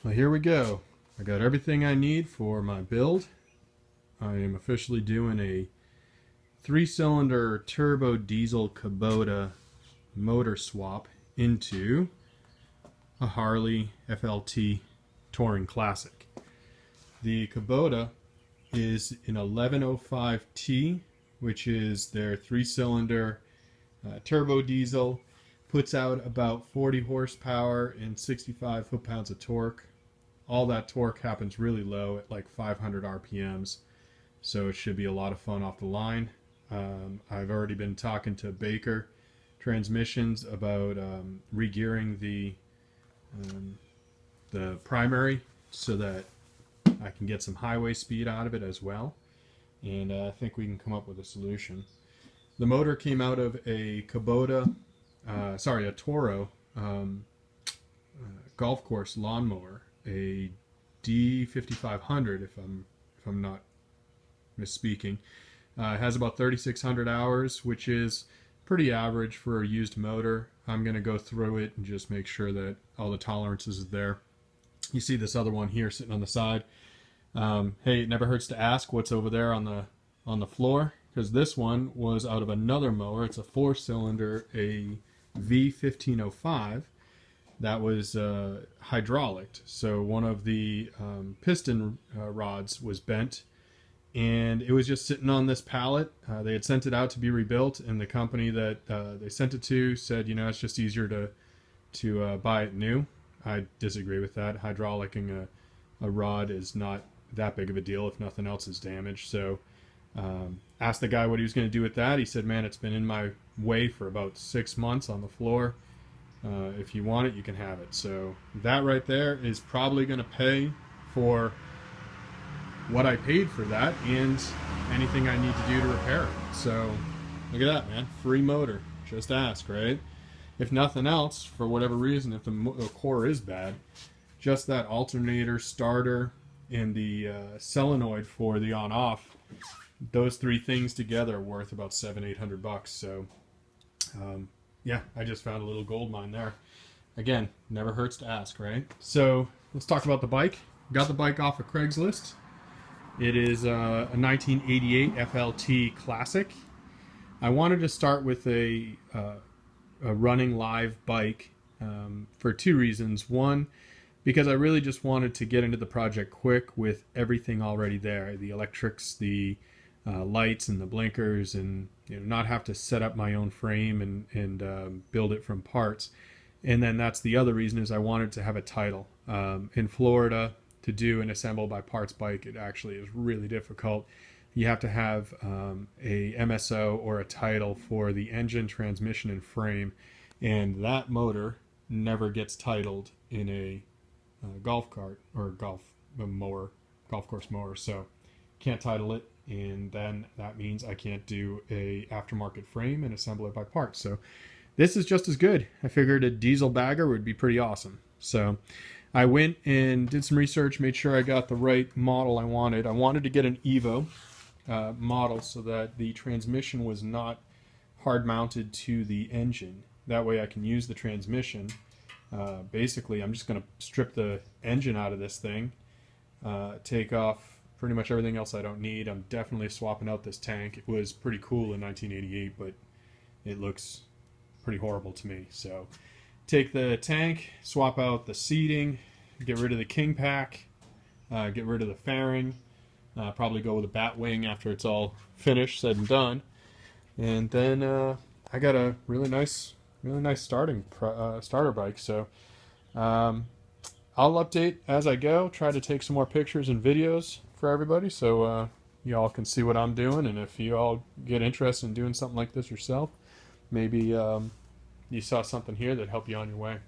Well, here we go. I got everything I need for my build. I am officially doing a 3-cylinder turbo diesel Kubota motor swap into a Harley FLT Touring Classic. The Kubota is an 1105T, which is their 3-cylinder turbo diesel. Puts out about 40 horsepower and 65 foot-pounds of torque. All that torque happens really low at like 500 RPMs, so it should be a lot of fun off the line. I've already been talking to Baker Transmissions about regearing the primary so that I can get some highway speed out of it as well, and I think we can come up with a solution. The motor came out of a Kubota, a Toro golf course lawnmower, a D5500 if I'm not misspeaking. It has about 3,600 hours, which is pretty average for a used motor. I'm going to go through it and just make sure that all the tolerances are there. You see this other one here sitting on the side. Hey, it never hurts to ask what's over there on the floor, because this one was out of another mower. It's a 4-cylinder, a V1505 that was hydraulic. So one of the piston rods was bent, and it was just sitting on this pallet. They had sent it out to be rebuilt, and the company that they sent it to said, you know, it's just easier to buy it new. I disagree with that. Hydraulicing a rod is not that big of a deal if nothing else is damaged. So asked the guy what he was going to do with that. He said, man, it's been in my way for about 6 months on the floor. If you want it, you can have it. So that right there is probably going to pay for what I paid for that and anything I need to do to repair it. So look at that, man. Free motor. Just ask, right? If nothing else, for whatever reason, if the core is bad, just that alternator, starter, and the solenoid for the on-off, those three things together are worth about $700-800. So yeah, I just found a little gold mine there. Again, never hurts to ask, right? So let's talk about the bike. Got the bike off of Craigslist. It is a 1988 FLT Classic. I wanted to start with a running live bike for two reasons. One, because I really just wanted to get into the project quick with everything already there. The electrics, the lights and the blinkers, and not have to set up my own frame and build it from parts. And then that's the other reason, is I wanted to have a title. In Florida, to do an assemble by parts bike, it actually is really difficult. You have to have a MSO or a title for the engine, transmission, and frame, and that motor never gets titled in a golf cart or golf course mower. So can't title it, and then that means I can't do a aftermarket frame and assemble it by parts. So this is just as good. I figured a diesel bagger would be pretty awesome. So I went and did some research, made sure I got the right model I wanted. I wanted to get an Evo model so that the transmission was not hard mounted to the engine. That way I can use the transmission. Basically, I'm just going to strip the engine out of this thing, take off pretty much everything else I don't need. I'm definitely swapping out this tank. It was pretty cool in 1988, but it looks pretty horrible to me. So take the tank, swap out the seating, get rid of the king pack, get rid of the fairing, probably go with a bat wing after it's all finished, said and done. And then I got a really nice starter bike. So I'll update as I go, try to take some more pictures and videos for everybody, so you all can see what I'm doing. And if you all get interested in doing something like this yourself, maybe you saw something here that helped you on your way.